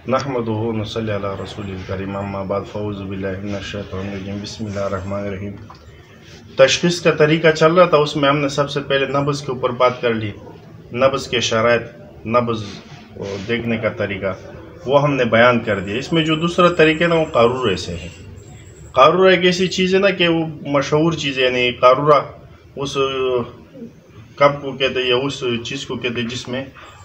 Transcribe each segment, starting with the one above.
नहमदुहु व नसल्ली अला रसूलिल करीम अम्मा बाद फ़ऊज़ु बिल्लाहि मिनश शैतानिर रजीम बिस्मिल्लाहिर रहमानिर रहीम। तशख़ीस का तरीका चल रहा था, उसमें हमने सबसे पहले नब्ज़ के ऊपर बात कर ली। नब्ज़ के शराइत, नब्ज़ देखने का तरीका वो हमने बयान कर दिया। इसमें जो दूसरा तरीका ना वो कारूरे से है। कारूरा एक ऐसी चीज़ है ना कि वो मशहूर चीज़ है, यानी कारूरा उस कप को कहते हैं या उस चीज़ को कहते हैं जिसमें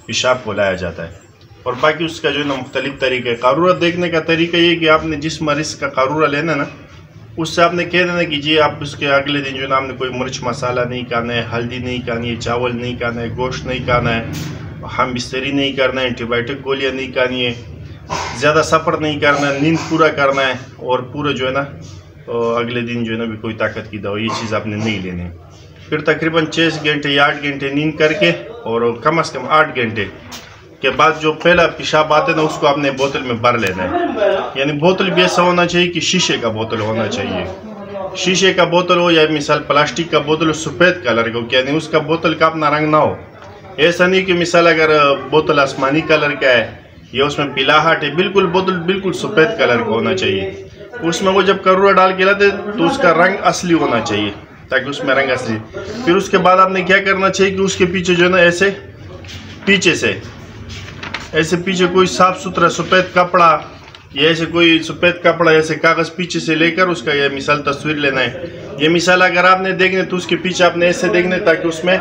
पेशाब को लाया जाता है। और बाकी उसका जो है ना मुख्तलिफ तरीके है। कारूरा देखने का तरीका ये कि आपने जिस मरीज़ का कारूरा लेना ना, उससे आपने कह देना कि जी आप उसके अगले दिन जो है ना आपने कोई मिर्च मसाला नहीं खाना है, हल्दी नहीं खानी है, चावल नहीं खाना है, गोश्त नहीं खाना है, हम बिस्तरी नहीं करना है, एंटीबायोटिक गोलियाँ नहीं खानी है, ज़्यादा सफ़र नहीं करना है, नींद पूरा करना है और पूरे जो है ना अगले दिन जो है ना भी कोई ताकत की दवा ये चीज़ आपने नहीं लेनी है। फिर तकरीबन 6 घंटे या 8 घंटे नींद करके और कम से कम 8 घंटे के बाद जो पहला पेशाब आता है ना उसको आपने बोतल में भर लेना है। यानी बोतल भी ऐसा होना चाहिए कि शीशे का बोतल होना चाहिए। शीशे का बोतल हो या मिसाल प्लास्टिक का बोतल हो, सफ़ेद कलर का हो, यानी उसका बोतल का अपना रंग ना हो। ऐसा नहीं कि मिसाल अगर बोतल आसमानी कलर का है या उसमें पिलाहट है, बिल्कुल बोतल बिल्कुल सफ़ेद कलर का होना चाहिए। उसमें वो जब करूरा डाल के लाते तो उसका रंग असली होना चाहिए ताकि उसमें रंग असली। फिर उसके बाद आपने क्या करना चाहिए कि उसके पीछे जो है ना ऐसे पीछे से ऐसे पीछे कोई साफ सुथरा सफ़ेद कपड़ा या ऐसे कोई सफ़ेद कपड़ा ऐसे कागज़ पीछे से लेकर उसका ये मिसाल तस्वीर लेना है। ये मिसाल अगर आपने देखने तो उसके पीछे आपने ऐसे देखने ताकि उसमें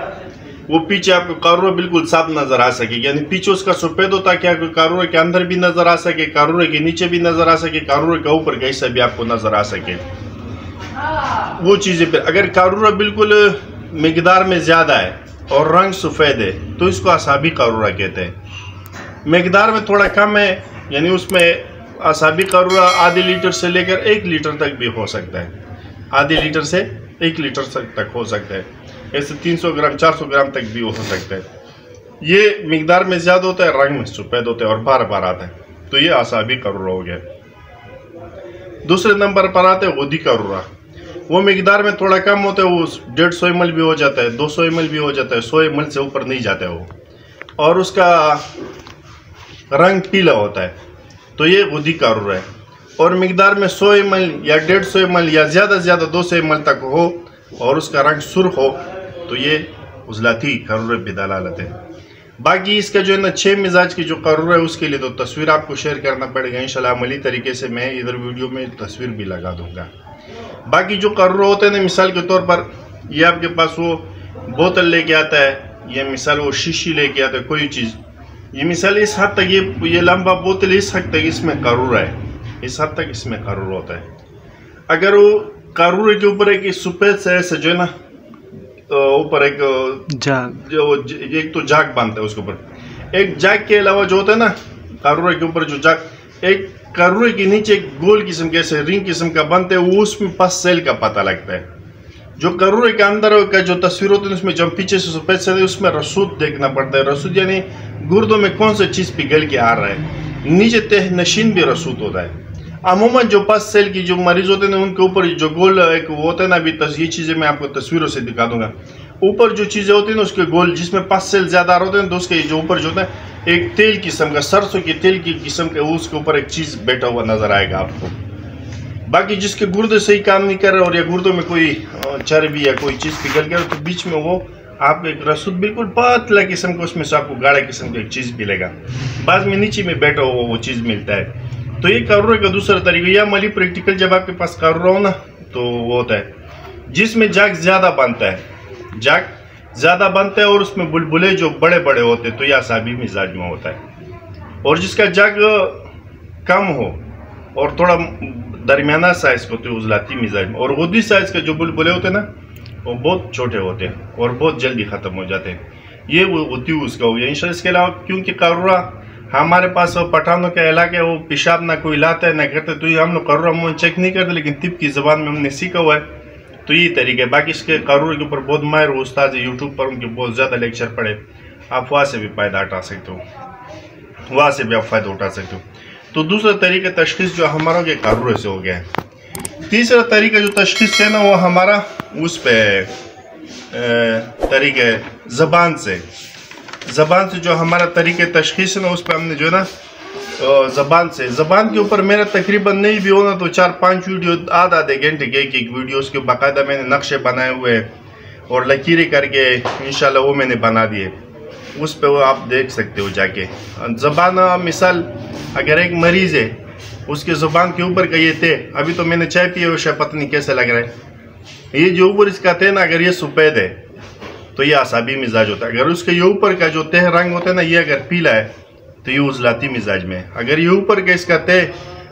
वो पीछे आपको कारूरा बिल्कुल साफ नजर आ सके। यानी पीछे उसका सफ़ेद होता है कि कारूरे के अंदर भी नजर आ सके, कारूरे के नीचे भी नजर आ सके, कारूरे के ऊपर कैसा भी आपको नजर आ सके वो चीज़ें। फिर अगर कारूरा बिल्कुल मिकदार में ज़्यादा है और रंग सफ़ेद है तो इसको असाबी कारूरा कहते हैं। मिकदार में थोड़ा कम है यानी उसमें असाबी कारूरा आधे लीटर से लेकर 1 लीटर तक भी हो सकता है। आधे लीटर से 1 लीटर तक हो सकता है। ऐसे 300 ग्राम 400 ग्राम तक भी हो सकता है। ये मिकदार में ज़्यादा होता है, रंग में सफ़ेद होता है और बार बार आता है, तो ये असाबी कारूरा हो गया। दूसरे नंबर पर आते हैं गुदी कारूरा। वो मिकदार में थोड़ा कम होता है, वो 150 ml भी हो जाता है, 200 ml भी हो जाता है, 100 ml से ऊपर नहीं जाता है वो, और उसका रंग पीला होता है, तो ये गुदी कारूरा है। और मिकदार में 100 ml या 150 ml या ज़्यादा से ज़्यादा 200 ml तक हो और उसका रंग सुर्ख हो तो ये उजलाती कारूरे पे दलालत है। बाकी इसका जो है ना 6 मिजाज की जो कारूरा है उसके लिए तो तस्वीर आपको शेयर करना पड़ेगा इंशाल्लाह। अमली तरीके से मैं इधर वीडियो में तस्वीर भी लगा दूंगा। बाकी जो कारूरा होते हैं ना, मिसाल के तौर पर ये आपके पास वो बोतल लेके आता है, ये मिसाल वो शीशी लेके आता है कोई चीज़, ये मिसाल इस हद तक ये लंबा बोतल इस हद तक इसमें कारूरा है, इस हद तक इसमें कारूरा होता है। अगर वो कारूरे के ऊपर एक सफ़ेद से ऐसे जो है ना ऊपर एक जाग, जो एक तो जाग बांधता है उसके ऊपर, एक जाग के अलावा जो होता है ना कारूरे के ऊपर जो जाग, एक कारूरे के नीचे एक गोल किस्म के ऐसे रिंग किस्म का बनते हैं, वो उसमें पस सेल का पता लगता है। जो कारूरे के अंदर का जो तस्वीर होती है उसमें जब पीछे से सफ़ेद से उसमें रसूद देखना पड़ता है। रसूद यानी गुर्दों में कौन सा चीज़ पिघल के आ रहा है। नीचे तह नशीन भी रसूद होता है। अमूमन जो पस सेल की जो मरीज होते हैं उनके ऊपर जो गोल एक वो होता है ना, अभी ये चीज़ें मैं आपको तस्वीरों से दिखा दूंगा। ऊपर जो चीज़ें होती हैं ना उसके गोल जिसमें पस सेल ज़्यादा होते हैं तो उसके जो ऊपर जो होता है एक तेल किस्म का, सरसों के तेल की किस्म के, उसके ऊपर एक चीज़ बैठा हुआ नजर आएगा आपको। बाकी जिसके गुर्दे सही काम नहीं कर रहे और या गुर्दों में कोई चर्बी या कोई चीज़ पिघल गया तो बीच में वो आपको एक रसूद बिल्कुल पतला किस्म का, उसमें से आपको गाढ़ा किस्म का एक चीज़ मिलेगा, बाद में नीचे में बैठा हुआ वो चीज़ मिलता है। तो ये कारूरे का दूसरा तरीका। या मली प्रैक्टिकल जब आपके पास कारूरा हो ना तो वो होता है जिसमें जाग ज़्यादा बनता है, जाग ज़्यादा बनता है और उसमें बुलबुले जो बड़े बड़े होते हैं, तो यह असाबी मिजाज में होता है। और जिसका जाग कम हो और थोड़ा दरमियाना साइज को तो उजलाती मिजाज में। और गुदी साइज के जो बुलबुले होते हैं ना वो बहुत छोटे होते हैं और बहुत जल्दी ख़त्म हो जाते हैं, ये वो गुदी उसका हो गया इंशाल्लाह। इसके अलावा क्योंकि कारूरा हमारे पास पठानों का इलाका है, वो पेशाब ना कोई लाता है ना करते, तो ये हम लोग कारूरा मुँह चेक नहीं करते, लेकिन तिब की ज़बान में हमने सीखा हुआ है, तो ये तरीका है। बाकी इसके कारूरे के ऊपर बहुत माहिर उस्ताद है, यूट्यूब पर उनके बहुत ज़्यादा लेक्चर पढ़े, आप वहाँ से भी फ़ायदा उठा सकते हो, वहाँ से भी आप फ़ायदा उठा सकते हो। तो दूसरा तरीका तशख़ीस जो हमारा के कारूरे से हो गया है। तीसरा तरीका जो तशख़ीस है ना वो हमारा उस पर तरीके ज़बान से जो हमारा तरीके तशख़ीस है ना उस पर हमने जो है ना ज़बान से। ज़बान के ऊपर मेरा तकरीबन नहीं भी होना तो 4-5 वीडियो आधे आधे घंटे के एक वीडियो उसके बाकायदा मैंने नक्शे बनाए हुए हैं और लकीरें करके इंशाल्लाह वो मैंने बना दिए, उस पे वो आप देख सकते हो जाके। ज़बान मिसाल अगर एक मरीज़ है उसके ज़ुबान के ऊपर का ये थे, अभी तो मैंने चाय पिए हुए पता नहीं कैसे लग रहा है, ये जो ऊपर इसका थे ना अगर ये सफ़ेद है तो ये आसाबी मिजाज होता है। अगर उसके ये ऊपर का जो तह रंग होता है ना ये अगर पीला है तो ये उजलाती मिजाज में है। अगर ये ऊपर का इसका तह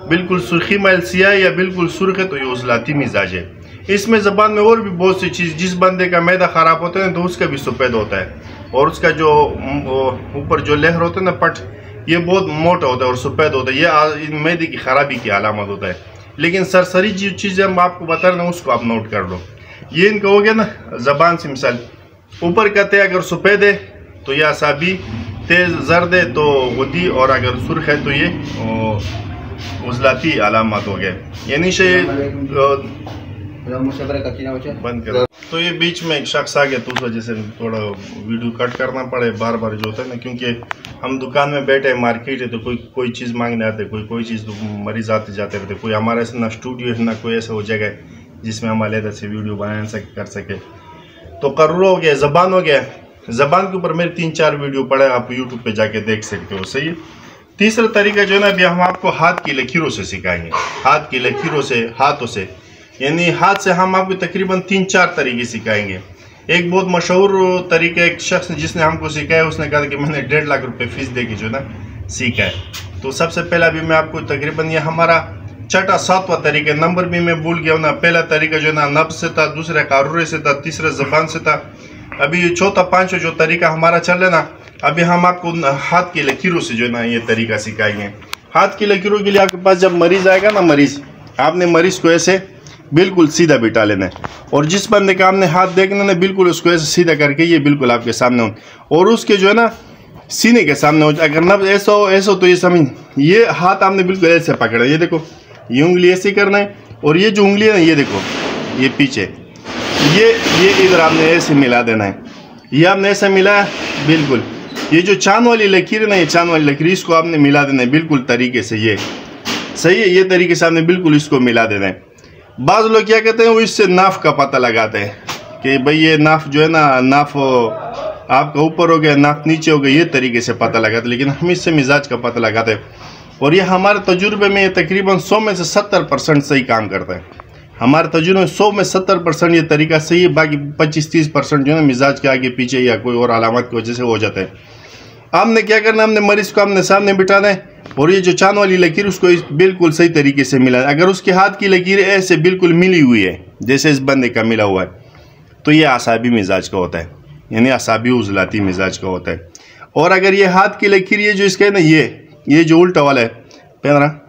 बिल्कुल सुर्खी मैल सिया या बिल्कुल सुर्ख है तो ये उजलाती मिजाज है। इसमें ज़बान में और भी बहुत सी चीज़, जिस बंदे का मैदा ख़राब होता है ना तो उसका भी सफ़ेद होता है और उसका जो ऊपर जो लहर होता है ना पट, ये बहुत मोटा होता है और सफ़ेद होता है, ये मैदे की खराबी की अलामत होता है। लेकिन सरसरी जो चीज़ें हम आपको बता रहे हैं उसको आप नोट कर लो। ये इनका हो गया ना ज़बान से। मिसाल ऊपर का तह अगर सफ़ेद है तो ये आसाबी, तेज जर्द है तो गुदी, और अगर सुर्ख है तो ये उजलाती अलामत हो गए। यानी से बंद कर। तो ये बीच में एक शख्स आ गया तो उस वजह से थोड़ा वीडियो कट करना पड़े बार बार जो होता है ना, क्योंकि हम दुकान में बैठे हैं, मार्केट है तो कोई चीज़ मांगने आते, कोई चीज़ तो मरीज आते जाते रहते, कोई हमारा ऐसा ना स्टूडियो है ना कोई ऐसा हो जगह जिसमें हम अलग से वीडियो बना सके कर सके। तो कर्र हो गया, ज़बान हो गया। ज़बान के ऊपर मेरे 3-4 वीडियो पड़े, आप यूट्यूब पे जाके देख सकते हो। सही है। तीसरा तरीका जो है ना अभी हम आपको हाथ की लकीरों से सिखाएंगे, हाथ की लकीरों से, हाथों से, यानी हाथ से हम आपको तकरीबन 3-4 तरीके सिखाएंगे। एक बहुत मशहूर तरीका एक शख्स जिसने हमको सिखाया, उसने कहा कि मैंने 1.5 लाख रुपए फीस दे के जो है ना सीखा है। तो सबसे पहला भी मैं आपको तकरीबन ये हमारा 6वां तरीका, नंबर भी मैं भूल गया हूँ ना। पहला तरीका जो है ना नब्ज़ से था, दूसरा कारुरे से था, तीसरा ज़बान से था। अभी ये 4-5 जो तरीका हमारा चल रहा है ना, अभी हम आपको हाथ की लकीरों से जो है ना ये तरीका सिखाएंगे। हाथ की लकीरों के लिए आपके पास जब मरीज़ आएगा ना, आपने मरीज़ को ऐसे बिल्कुल सीधा बिठा लेना है और जिस बंदे का आपने हाथ देखना ना बिल्कुल उसको ऐसे सीधा करके ये बिल्कुल आपके सामने हो और उसके जो है ना सीने के सामने हो। अगर नब्ज़ ऐसा हो तो ये समझ, ये हाथ आपने बिल्कुल ऐसे पकड़ा, ये देखो ये उंगली ऐसे करना है और ये जो उंगली है ना ये देखो ये पीछे, ये इधर आपने ऐसे मिला देना है। ये आपने ऐसे मिलाया बिल्कुल, ये जो चांद वाली लकीर है ना, ये चांद वाली लकीर इसको आपने मिला देना है बिल्कुल तरीके से। ये सही है, ये तरीके से आपने बिल्कुल इसको मिला देना है। बाज़ लोग क्या कहते हैं, वो इससे नाफ का पता लगाते हैं कि भाई ये नाफ जो है ना, नाफ आपका ऊपर हो गया, नाफ नीचे हो गया, ये तरीके से पता लगाते। लेकिन हम इससे मिजाज का पता लगाते हैं और ये हमारे तजुर्बे में तकरीबन 100 में से 70% सही काम करता है। हमारे तजुर्बे में 100 में 70% ये तरीका सही है, बाकी 25-30% जो है मिजाज के आगे पीछे या कोई और अलामत की वजह से हो जाता है। आपने क्या करना, हमने मरीज को हमने सामने बिठाना है और ये जो चांद वाली लकीर उसको बिल्कुल सही तरीके से मिलाना। अगर उसके हाथ की लकीर ऐसे बिल्कुल मिली हुई है जैसे इस बंदे का मिला हुआ है तो ये आसाबी मिजाज का होता है, यानी आसाबी उजलाती मिजाज का होता है। और अगर ये हाथ की लकीर ये जो इसका है ना, ये जो उल्टा वाला है पेंद्रा,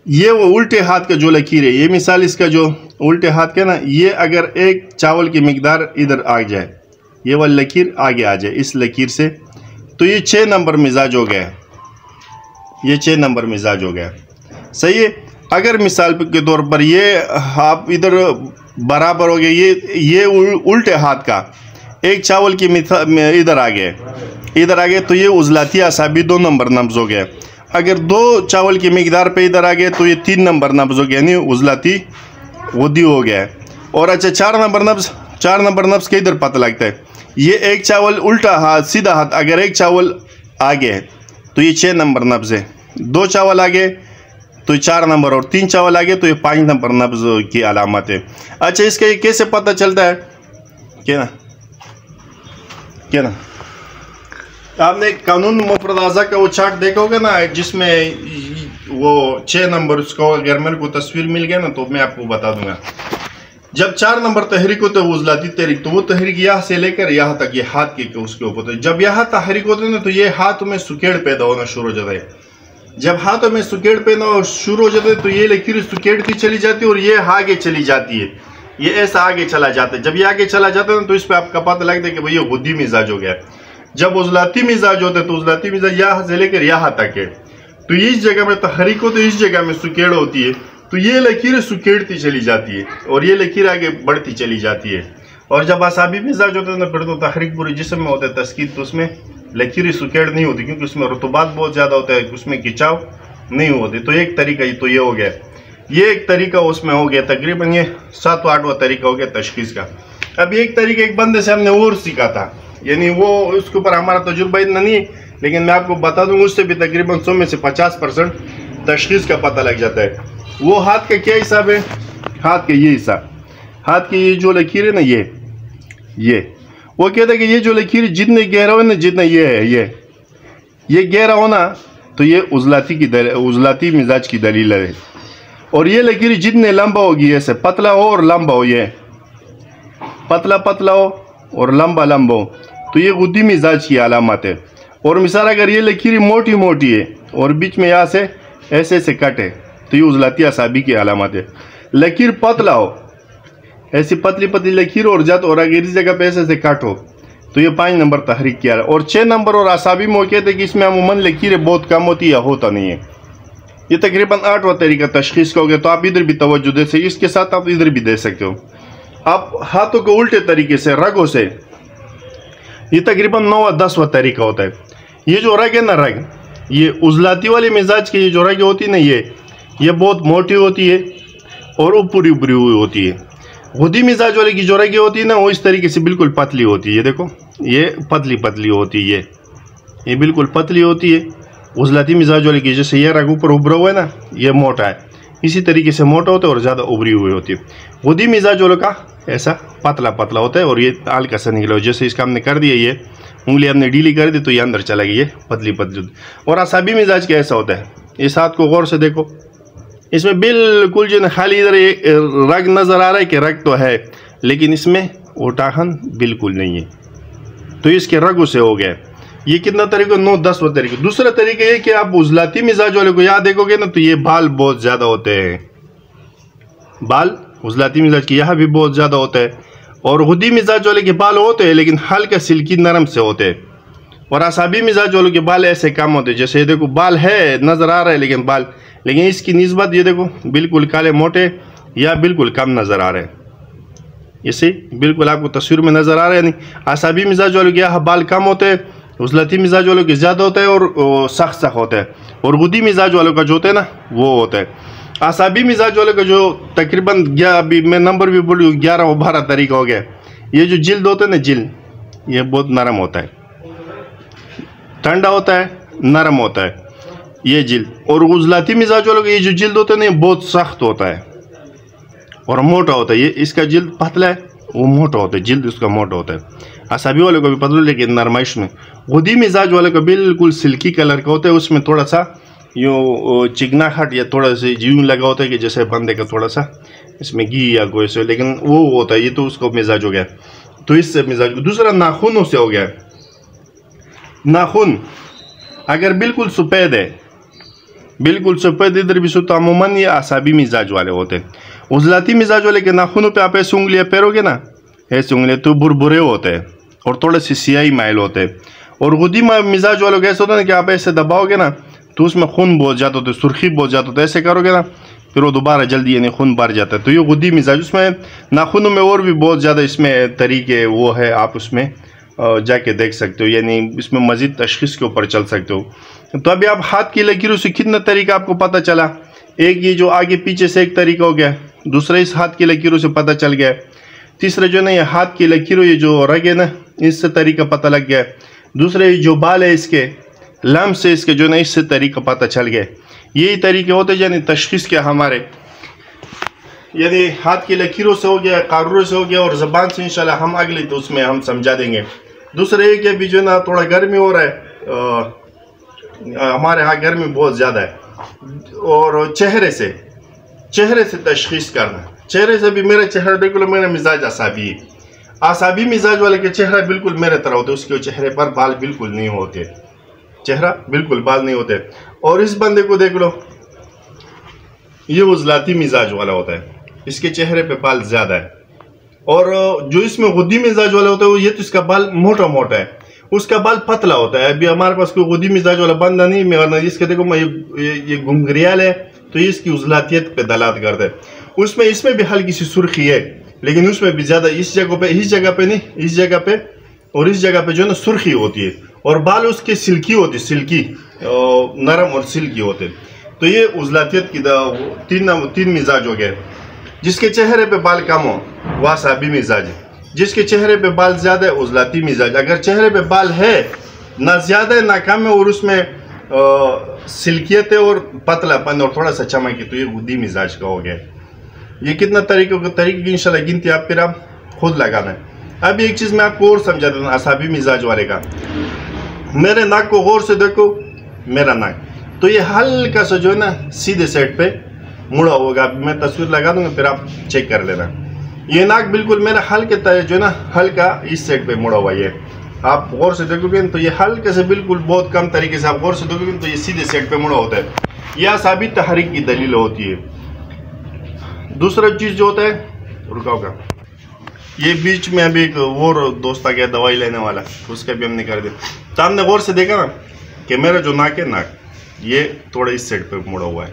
ये वो उल्टे हाथ का जो लकीर है, ये मिसाल इसका जो उल्टे हाथ का ना, ये अगर एक चावल की मिकदार इधर आ जाए, ये वाली लकीर आगे आ जाए इस लकीर से, तो ये 6 नंबर मिजाज हो गया, ये 6 नंबर मिजाज हो गया। सही है। अगर मिसाल के तौर पर ये आप इधर बराबर हो गए, ये उल्टे हाथ का एक चावल की इधर आ गए तो ये उजलाती आसाबी 2 नंबर नब्ज हो गया। अगर 2 चावल की मिकदार पे इधर आ गए तो ये 3 नंबर नब्ज हो गया, यानी उजलाती वदी हो गया। और अच्छा 4 नंबर नब्ज के इधर पता लगता है, ये एक चावल उल्टा हाथ सीधा हाथ, अगर एक चावल आगे है तो ये 6 नंबर नब्ज है, 2 चावल आगे तो 4 नंबर और 3 चावल आगे तो ये 5 नंबर नब्ज की अलामत है। अच्छा इसका ये कैसे पता चलता है क्या ना, आपने कानून मुफरदाजा का वो चार्ट देखा होगा ना, जिसमें वो 6 नंबर उसका, अगर मेरे को तस्वीर मिल गया ना तो मैं आपको बता दूंगा। जब 4 नंबर तहरीक होता है वो उजलाती तहरीक, तो वो तहरीक यहाँ से लेकर यहाँ तक ये हाथ के उसके ऊपर, तो जब यहाँ तहरीक होते हैं ना तो ये हाथ में सुकेड़ पैदा होना शुरू हो जाता है। जब हाथों में सुकेड़ पैदा शुरू हो जाता है तो ये लकीर सुकेड़ती चली जाती है और ये आगे चली जाती है, ये ऐसा आगे चला जाता है। जब ये आगे चला जाता है ना तो इस पर आपका पता लगता है कि भाई ये गुद्दी मिजाज हो गया। जब उजलाती मिजाज होता है तो उजलाती मिजाज यहाँ से लेकर यहाँ तक है, तो इस जगह में तहरीक हो तो इस जगह में सुकेड़ होती है, तो ये लकीर सुकेड़ती चली जाती है और ये लकीर आगे बढ़ती चली जाती है। और जब आसाबी मिजाज होता है ना फिर तो तहरीक पूरे जिस्म में होता है, तस्कीन तो उसमें लकीरें सुकेड़ नहीं होती, क्योंकि उसमें रुतूबात बहुत ज़्यादा होता है, उसमें खिंचाव नहीं होती। तो एक तरीका तो ये हो गया, ये एक तरीका उसमें हो गया। तकरीबन ये 7वां-8वां तरीका हो गया तशखीस का। अब एक तरीका एक बंदे से हमने और सीखा था, यानी वो उसके ऊपर हमारा तजुर्बा इतना नहीं है, लेकिन मैं आपको बता दूंगा उससे भी तकरीबन 100 में से 50% तशखीस का पता लग जाता है। वो हाथ का क्या हिसाब है, हाथ का ये हिसाब, हाथ की ये जो लकीर है ना, ये वो कहते हैं कि ये जो लकीर जितने गहरा हो ना, जितना ये है, ये गहरा हो ना, तो ये उजलाती मिजाज की दलील है। और ये लकीर जितने लंबा होगी, ऐसे पतला हो और लंबा हो, ये पतला हो और लंबा हो, तो ये गुद्दी मिजाज की अलामत है। और मिसाल अगर ये लकीर मोटी है और बीच में यहाँ से ऐसे कट है, तो ये उजलाती असाबी की अलामत है। लकीर पतला हो, ऐसी पतली लकीर और जात, और अगर इस जगह पे ऐसे कट हो, तो ये 5 नंबर तहरीक किया है। और 6 नंबर और असाबी में कहते हैं कि इसमें अमूमन लकीरें बहुत कम होती है या होता नहीं है। ये तकरीबन 8वां तरीका तशखीस का हो गया। तो आप इधर भी तवज्जो दे सकते, इसके साथ आप इधर भी दे सकते हो। आप हाथों के उल्टे तरीके से रगों से, ये तकरीबन 9वां-10वां तरीका होता है। ये जो रग है ना, रग ये उजलाती वाले मिजाज की ये जो रग होती है ना, ये बहुत मोटी होती है और ऊपरी हुई होती है। गुद्दी मिजाज वाले की जो रग होती है ना, वो इस तरीके से बिल्कुल पतली होती है। ये देखो, ये पतली होती है, ये बिल्कुल पतली होती है। उजलाती मिजाज वाले की जैसे ये रग ऊपर उभरा हुआ है ना, ये मोटा है, इसी तरीके से मोटा होता है और ज़्यादा उभरी हुई होती है। गुद्दी मिजाज वालों का ऐसा पतला होता है और ये हल्का सा निकला हो। जैसे इसका हमने कर दिया, ये उंगली हमने ढीली कर दी तो ये अंदर चला गया, ये पतली। और असाबी मिजाज का ऐसा होता है, इस हाथ को गौर से देखो, इसमें बिल्कुल जो खाली इधर रग नज़र आ रहा है कि रग तो है, लेकिन इसमें उठाहन बिल्कुल नहीं है। तो इसके रगों से हो गया। ये कितना तरीका, 9-10वां तरीका। दूसरा तरीका ये कि आप उजलाती मिजाज वाले को यहाँ देखोगे ना, तो ये बाल बहुत ज़्यादा होते हैं, बाल उजलाती मिजाज के यहाँ भी बहुत ज़्यादा होता है। और गुद्दी मिजाज वाले के बाल होते हैं लेकिन हल्का सिल्की नरम से होते हैं। और असाबी मिजाज वालों के बाल ऐसे कम होते हैं। जैसे ये देखो, बाल है नज़र आ रहा है लेकिन इसकी निस्बत ये देखो बिल्कुल काले मोटे या बिल्कुल कम नज़र आ रहे हैं। इसे बिल्कुल आपको तस्वीर में नज़र आ रहा है नहीं। असाबी मिजाज वालों के यहाँ बाल कम होते हैं, उजलाती मिजाज वालों के ज़्यादा होता है और सख्त होता है। और गुद्दी मिजाज वालों का जो होता है ना, वो होता है। असाबी मिजाज वालों का जो तकरीबन अभी मैं नंबर भी बोलूँ 11-12 तरीका हो गया। ये जो जिल्द होता है ना, जिल्द ये बहुत नरम होता है, ठंडा होता है, नरम होता है ये जिल्द। और उजलाती मिजाज वालों का ये जो जिल्द होता है ना, बहुत सख्त होता है और मोटा होता है। ये इसका जिल्द पतला है, वो मोटा होता है, जिल्द उसका मोटा होता है। असाबी वालों का भी पतला लेकिन नरमाइश में। गुद्दी मिजाज वालों का बिल्कुल सिल्की कलर का होता है, उसमें थोड़ा सा यो चिकनाहट या थोड़ा सा यूं लगा होता है कि जैसे बंदे का थोड़ा सा इसमें घी या गोए से, लेकिन वो होता है। ये तो उसको मिजाज हो गया। तो इससे मिजाज। दूसरा नाखूनों से हो गया। नाखून अगर बिल्कुल सफ़ेद है, बिल्कुल सफ़ेद इधर भी तो अमूमन ये असाबी मिजाज वाले होते हैं। उजलाती मिजाज वाले के नाखूनों पे आप ऐसे उंगलियाँ पैरोगे ना, ऐसे उंगलियाँ तो बुरबुरे होते हैं और थोड़े से सियाही माइल होते हैं। और गुद्दी मिजाज वालों का ऐसा होता है ना कि आप ऐसे दबाओगे ना, तो उसमें खून बहुत ज़्यादा होता है, सुर्खी बहुत ज़्यादा होता है। ऐसे करोगे ना, फिर वो दोबारा जल्दी यानी खून भर जाता है। तो ये गुद्दी मिजाज, उसमें नाखूनों में और भी बहुत ज़्यादा इसमें तरीके वो है, आप उसमें जाके देख सकते हो, यानी इसमें मज़ीद तशख़ीस के ऊपर चल सकते हो। तो अभी आप हाथ की लकीरों से कितना तरीका आपको पता चला। एक ये जो आगे पीछे से एक तरीका हो गया, दूसरा इस हाथ की लकीरों से पता चल गया, तीसरा जो ना ये हाथ की लकीरों ये जो रग है ना, इससे तरीका पता लग गया। दूसरे जो बाल है इसके लम्ब से इसके जो ना, इससे तरीका पता चल गया। यही तरीके होते हैं यानी तशख़ीस के हमारे, यानी हाथ की लकीरों से हो गया, कारूरों से हो गया, और ज़बान से इंशाल्लाह हम अगले तो उसमें हम समझा देंगे। दूसरे ये कि अभी जो ना थोड़ा गर्मी हो रहा है, हमारे यहाँ गर्मी बहुत ज़्यादा है, और चेहरे से तशख़ीस करना। चेहरे से भी मेरा चेहरा बिल्कुल, मेरा मिजाज असाबी है। असाबी मिजाज वाले के चेहरा बिल्कुल मेरे तरह होते, उसके चेहरे पर बाल बिल्कुल नहीं होते, चेहरा बिल्कुल बाल नहीं होते। और इस बंदे को देख लो, ये उजलाती मिजाज वाला होता है, इसके चेहरे पे बाल ज़्यादा है। और जो इसमें गुद्दी मिजाज वाला होता है, ये तो इसका बाल मोटा है, उसका बाल पतला होता है। अभी हमारे पास कोई गुद्दी मिजाज वाला बंदा नहीं, मैं इसके देखो मैं ये घुंघरियाल है, तो ये इसकी उजलातियत पे दलालत करता है। उसमें इसमें भी हल्की सी सुर्खी है, लेकिन उसमें भी ज़्यादा इस जगह पे नहीं, इस जगह पे और इस जगह पे जो है ना सुर्खी होती है, और बाल उसके सिल्की होते, सिल्की नरम और सिल्की होते। तो ये उजलातियत की तीन मिजाज हो गए। जिसके चेहरे पे बाल कम हो वह असाबी मिजाज है, जिसके चेहरे पे बाल ज़्यादा है उजलाती मिजाज। अगर चेहरे पे बाल है ना ज़्यादा है ना कम है और उसमें सिल्कियत है और पतलापन और थोड़ा सा चमक है, तो ये गुद्दी मिजाज का हो गया। ये कितना तरीके की इंशाल्लाह गिनती आप फिर आप खुद लगाना है। अब एक चीज़ मैं आपको और समझा देता हूँ असाबी मिजाज वाले का। मेरे नाक को गौर से देखो, मेरा नाक तो ये हल्का सा जो है ना सीधे साइड पे मुड़ा होगा। मैं तस्वीर लगा दूंगा फिर आप चेक कर लेना। ये नाक बिल्कुल मेरा हल्के जो है ना हल्का इस साइड पे मुड़ा हुआ। ये आप गौर से देखोगे तो ये हल्के से बिल्कुल बहुत कम तरीके से आप गौर से देखोगे तो ये सीधे साइड पे मुड़ा होता है। यह असाबी तहरीक की दलील होती है। दूसरा चीज़ जो होता है, रुका होगा, ये बीच में अभी एक और दोस्त आ गया दवाई लेने वाला, उसका भी हमने कर दिया। तो हमने गौर से देखा ना कि मेरा जो नाक है, नाक ये थोड़ा इस साइड पे मुड़ा हुआ है,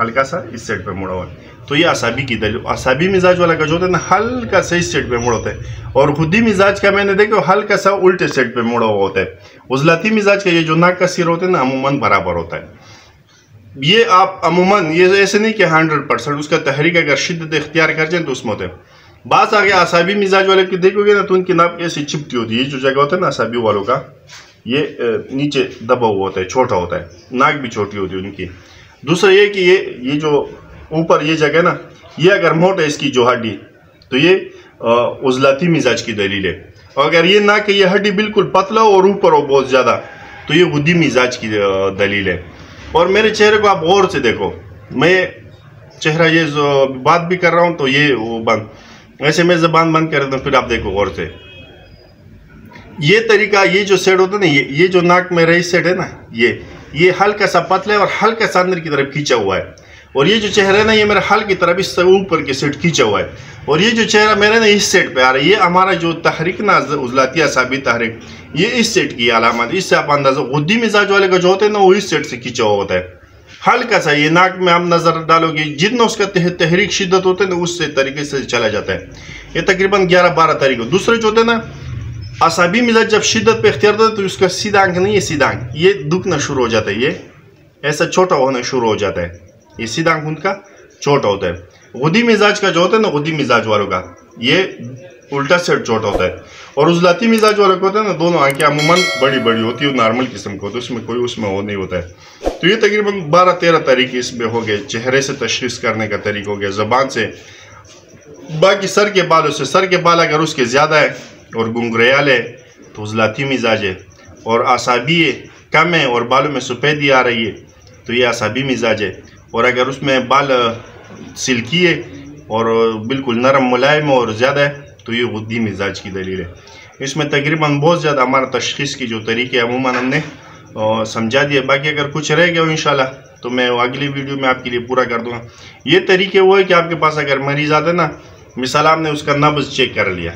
हल्का सा इस साइड पे मुड़ा हुआ है। तो ये असाबी की दलील। असाबी मिजाज वाला का जो होता है ना हल्का सा इस साइड पे मुड़ा होता है, और खुदी मिजाज का मैंने देखा हल्का सा उल्टे साइड पे मुड़ा हुआ होता है। उजलाती मिजाज का ये जो नाक का सिर होता है ना अमूमन बराबर होता है। ये आप अमूमन ये ऐसे नहीं कि 100% उसका तहरीक अगर शिद्दत इख्तियार कर जाए तो उसमें होता है। बात आ गया असाबी मिजाज वाले की देखोगे ना तो उनकी नाक ऐसी चिपटी होती है। ये जो जगह होता है ना असाबी वालों का, ये नीचे दबा हुआ होता है, छोटा होता है, नाक भी छोटी होती है उनकी। दूसरा ये कि ये जो ऊपर ये जगह ना, ये अगर मोटा है इसकी जो हड्डी, तो ये उजलाती मिजाज की दलील है। और अगर ये नाक की ये हड्डी बिल्कुल पतला हो और ऊपर हो बहुत ज़्यादा, तो ये गुद्दी मिजाज की दलील है। और मेरे चेहरे को आप गौर से देखो, मैं चेहरा ये बात भी कर रहा हूँ तो ये वो बंद, ऐसे मैं जबान बंद कर देता हूँ, फिर आप देखो गौर से। ये तरीका, ये जो सेट होता है ना, ये जो नाक में रही सेट है ना, ये हल्का सा पतला है और हल्का सा अंदर की तरफ खींचा हुआ है। और ये जो चेहरा है ना, ये मेरा हल्की की तरफ इससे ऊपर के सेट खींचा हुआ है। और ये जो चेहरा मेरा ना इस सेट पे आ रहा है, ये हमारा जो तहरीक ना उजलाती असाबी तहरीक, ये इस सेट की अलामत। इससे आप अंदाजा, गुद्दी मिजाज वाले का जो होता है ना वो इस सेट से खींचा हुआ होता है। हल्का सा ये नाक में आप नजर डालोगे, जितना उसका तहरीक शिद्दत होता है ना उससे तरीके से चला जाता है। ये तकरीबन 11-12 तरीके। दूसरे जो होते हैं ना असाबी मिजाज, जब शिद्दत पे इख्तियार होता है तो उसका सीधा आंख नहीं, ये सीधा आंख ये दुखना शुरू हो जाता है, ये ऐसा छोटा होना शुरू हो जाता है। ये सीधा आंख उनका छोटा होता है। गुद्दी मिजाज का जो होता है ना, गुद्दी मिजाज वालों का ये उल्टा सेट छोटा होता है। और उजलाती मिजाज वालों को होता है ना, दोनों आंखें अमूमन बड़ी बड़ी होती है, नॉर्मल किस्म को, तो उसमें कोई उसमें वो नहीं होता है। तो ये तकरीबन 12-13 तरीके इसमें हो गए। चेहरे से तशखीस करने का तरीका हो गया, ज़बान से, बाकी सर के बालों से। सर के बाल अगर उसके ज़्यादा है और गुंगरियाल है तो उजलाती मिजाज है, और असाबी कम है और बालों में सफ़ेदी आ रही है तो ये असाबी मिजाज है। और अगर उसमें बाल सिल्की है और बिल्कुल नरम मुलायम और ज़्यादा है तो ये गुद्दी मिजाज की दलील है। इसमें तकरीबन बहुत ज़्यादा हमारा तशखीस की जो तरीके अमूमन हमने समझा दिए। बाकी अगर कुछ रह गया हो इंशाल्लाह तो मैं अगली वीडियो में आपके लिए पूरा कर दूँगा। ये तरीके वो है कि आपके पास अगर मरीज़ आता है ना, मिसाल आपने उसका नब्ज़ चेक कर लिया,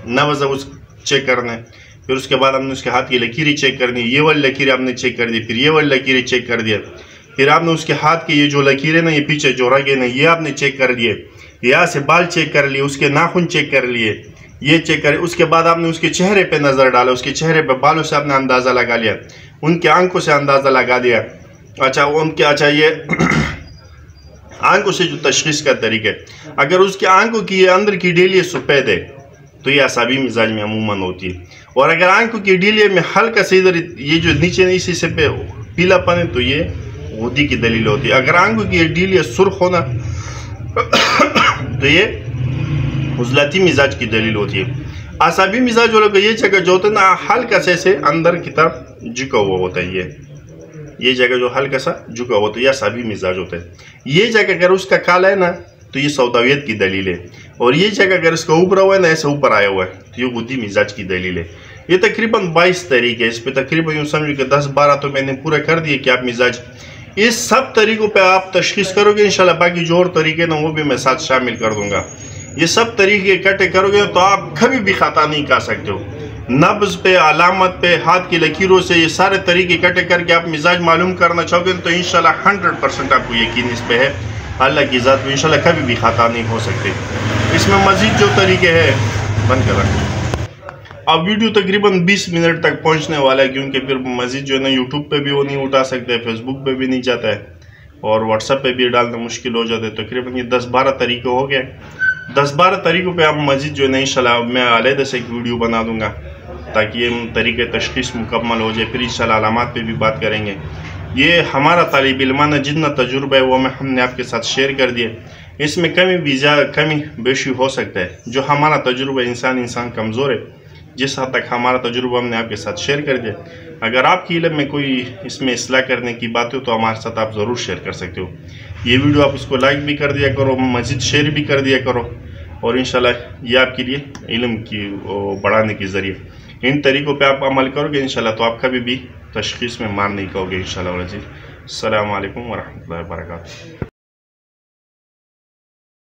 नब्ज़ उस चेक करना है, फिर उसके बाद हमने उसके हाथ की लकीरें चेक करनी है, ये वाली लकीरें आपने चेक कर दी, फिर ये वाली लकीरें चेक कर दिया, फिर आपने उसके हाथ के ये जो लकीरें ना, ये पीछे जो रगे ना, ये आपने चेक कर लिए, यहाँ से बाल चेक कर लिए, उसके नाखून चेक कर लिए, ये चेक करें। उसके बाद आपने उसके चेहरे पे नज़र डाला, उसके चेहरे पे बालों से आपने अंदाज़ा लगा लिया, उनके आंखों से अंदाज़ा लगा दिया। अच्छा ये आंखों से जो तशखीस का तरीका है, अगर उसके आंखों की अंदर की डेलिए सफ़ेद है तो ये असाबी मिजाज में अमूमन होती है। और अगर आंखों की डेलिए में हल्का से इधर ये जो नीचे इसी से पे पीलापन है तो ये गुद्दी की दलील होती है। अगर आंखों की डेलिए सुर्ख होना तो ये उजलाती मिजाज की दलील होती है। असाबी मिजाज वालों का ये जगह जो होता है ना, हल्का से अंदर की तरफ झुका हुआ होता है, ये जगह जो हल्का सा झुका हुआ होता है, यह असाबी मिजाज होता है। ये जगह अगर उसका काला है ना तो ये सौदावियत की दलील है, और ये जगह अगर इसका ऊपर हुआ है ना, ऐसे ऊपर आया हुआ है तो ये गुद्दी मिजाज की दलील है। ये तकरीबन 22 तरीके है, इस पर तकरीबन यूँ समझो कि 10-12 तो मैंने पूरा कर दिए कि आप मिजाज, इस सब तरीकों पे आप तशखीस करोगे इंशाल्लाह। बाकी जो और तरीके ना वो भी मैं साथ शामिल कर दूंगा। ये सब तरीके इकट्ठे करोगे तो आप कभी भी खाता नहीं कर सकते हो। नब्ज पे, अलामत पे, हाथ की लकीरों से ये सारे तरीके इकट्ठे करके आप मिजाज मालूम करना चाहोगे तो इंशाल्लाह 100% आपको यकीन इस पे है, अल्लाह की ज़ात में इंशाल्लाह कभी भी खाता नहीं हो सकते। इसमें मज़ीद जो तरीके हैं बंद कर, अब वीडियो तकरीबन 20 मिनट तक पहुंचने वाला है, क्योंकि फिर मजीद जो है ना यूट्यूब पे भी वो नहीं उठा सकते, फेसबुक पे भी नहीं जाता है और व्हाट्सएप पे भी डालना मुश्किल हो जाता है। तकरीबन ये 10-12 तरीके हो गए। 10-12 तरीक़ों पे आप मजीद जो है ना इंशाल्लाह मैं अलहदा से एक वीडियो बना दूंगा ताकि ये तरीके तशख़ीस मुकम्मल हो जाए। फिर इंशाल्लाह अलामात पे भी बात करेंगे। ये हमारा तालिब इल्माना जितना तजुर्बा है वो हमने आपके साथ शेयर कर दिया। इसमें कमी बेशी हो सकता है। जो हमारा तजुर्बा इंसान कमज़ोर है, जिस हद तक हमारा तजुर्बा हमने आपके साथ शेयर कर दिया। अगर आपकी इल्म में कोई इसमें इस्लाह करने की बात हो तो हमारे साथ आप ज़रूर शेयर कर सकते हो। ये वीडियो आप इसको लाइक भी कर दिया करो, मज़ीद शेयर भी कर दिया करो और इंशाल्लाह ये आपके लिए इल्म की बढ़ाने के ज़रिए इन तरीक़ों पे आप अमल करोगे इंशाल्लाह तो आप कभी भी तशख़ीस में मार नहीं कहोगे इंशाल्लाह। अस्सलामु अलैकुम वरहमतुल्लाहि वबरकातुहू।